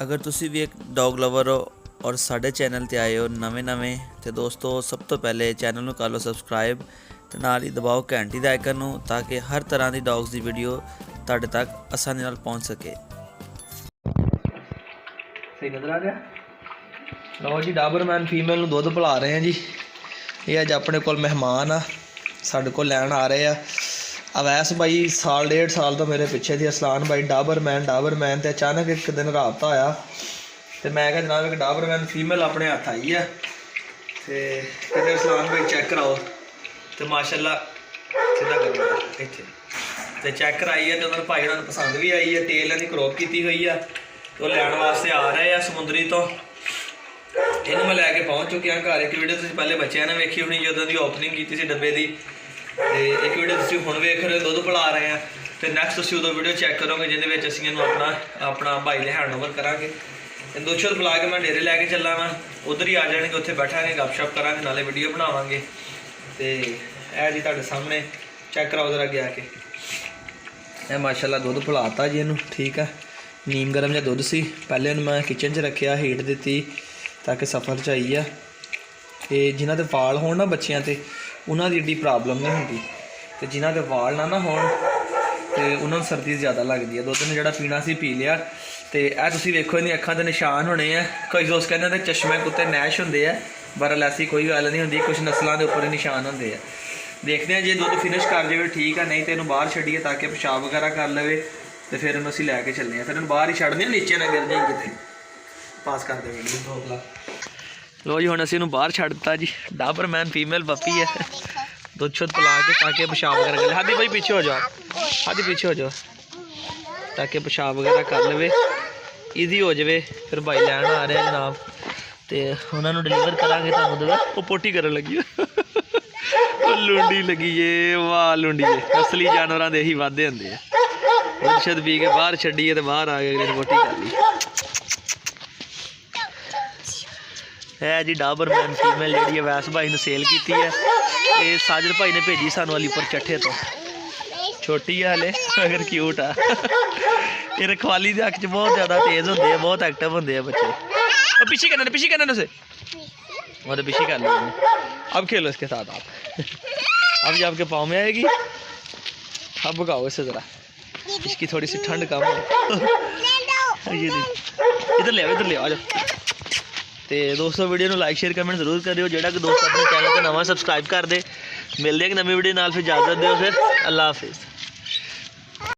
अगर तुसी भी एक डॉग लवर हो और साढ़े चैनल ते आए हो नवें तो दोस्तों सब तो पहले चैनल को कर लो सबसक्राइब तो नाल ही दबाओ घंटी दा आइकन नूं ताकि हर तरह की डॉग्स की वीडियो तुहाडे तक आसानी नाल पहुंच सके। सही नज़र आ रहा। लो जी डाबरमैन फीमेल नूं दुध पिला रहे हैं जी। ये अज अपने को मेहमान आ साडे को लैन आ रहे हैं। अवैस भाई साल 1.5 साल तो मेरे पिछे थी। असलान भाई डाबरमैन तो अचानक एक दिन राबता होया तो मैं क्या जनाब एक डाबरमैन फीमेल अपने हथ आई है तो कहते असलान भाई चेक कराओ तो माशाल्लाह सीधा करो इतने तो चेक कराई है तो उन्होंने भाई उन्होंने पसंद भी आई है। टेल इन्हें क्रॉप की हुई है तो लैन वास्ते आ रहे हैं समुंदरी तो इन्हू मैं लैके पहुँच चुकी हाँ घर। एक वीडियो तुम पहले बच्चों ने वेखी होनी जो की ओपनिंग की थी डब्बे की तो एक वीडियो तुम हुण वेख रहे हो दुध पिला रहे हैं तो नैक्सट तुम उदों वीडियो चैक करोगे जिन्हें असीं इन्हूं अपना भाई ने हैंड ओवर करांगे। दुध शुद्ध पिला के मैं डेरे लैके चला वा उधर ही आ जाएंगे उत्थे बैठांगे गपशप करांगे नाले वीडियो बनावांगे। तो यह जी तुहाडे सामने चैक कराओ उधर अगे आके यह माशाल्लाह दुध पिलाता जी इनू ठीक है। नीम गर्म जिहा दुध सी पहले इन्हूं मैं किचन च रखिया हीट दी ताकि सफ़र च आई है। तो जिन्हां दे वाल होण ना बच्चियां ते उन्हां दी एड्डी प्रॉब्लम नहीं होंदी तो जिन्हां दे वाल ना होण तो उन्होंने सर्दी ज़्यादा लगती है। दुध ने जिहड़ा पीना सी पी लिया तो यह तुसीं वेखो इन्दी अखां ते निशान होने हैं। कई दोस्त कहते हैं चश्मे कुत्ते नैश होंदे है बहरहाल ऐसी कोई गल नहीं होंदी कुछ नस्लों के उपर निशान होंदे है। देखते हैं जे दुध फिनिश कर जाए ठीक है नहीं तो इन्हूं बाहर छड्डीए ताकि पेशाब वगैरह कर लवे तो फिर इन्हूं असीं लैके चलने हैं। फिर इन्हूं बाहर ही छड्डने नीचे ना गिर जाए किते पास कर दे वीडियो। लो जी हुण असीं इन्हूं बाहर छड्ड दित्ता जी। डाबरमैन फीमेल पप्पी है दुध शुद्ध पिला के ताकि पेशाब वगैरह कर ले। हादी भाई पीछे हो जाओ हादी पीछे हो जाओ ताकि पेशाब वगैरह कर लवे ईजी हो जाए। फिर भाई लैन आ रहे हैं जनाब तो उन्होंने डिलीवर करांगे तुहानूं दवा वो पोटी करन लगी लुंडी लगी जे वाह लुंडी जे असली जानवरों के यही वादे होंदे आ। दुध शुद्ध पी के बाहर छड्डीए तो बाहर आ गए पोटी कर ली है जी। डाबरमैन फीमेल जी अवैस भाई ने सेल की है। ये साजिद भाई ने भेजी सानू अलीपुर चट्ठे तो छोटी है हले अगर क्यूट आ। ये रखवाली के हक च बहुत ज़्यादा तेज़ होंगे है बहुत एक्टिव होंगे है बच्चे। और पीछे करना उसे वो तो पीछे कर लिया। अब खेलो इसके साथ आप अब जब आपके पाँव में आएगी अब भगाओ इसे ज़रा इसकी थोड़ी सी ठंड कम हो। इधर ले आ जाओ। तो दोस्तों वीडियो को लाइक शेयर कमेंट जरूर करियो जो कि दोस्त अपने चैनल को नवा सबसक्राइब कर दे। मिलते हैं एक नवी वीडियो नाल फिर इजाजत दो फिर अल्लाह हाफिज़।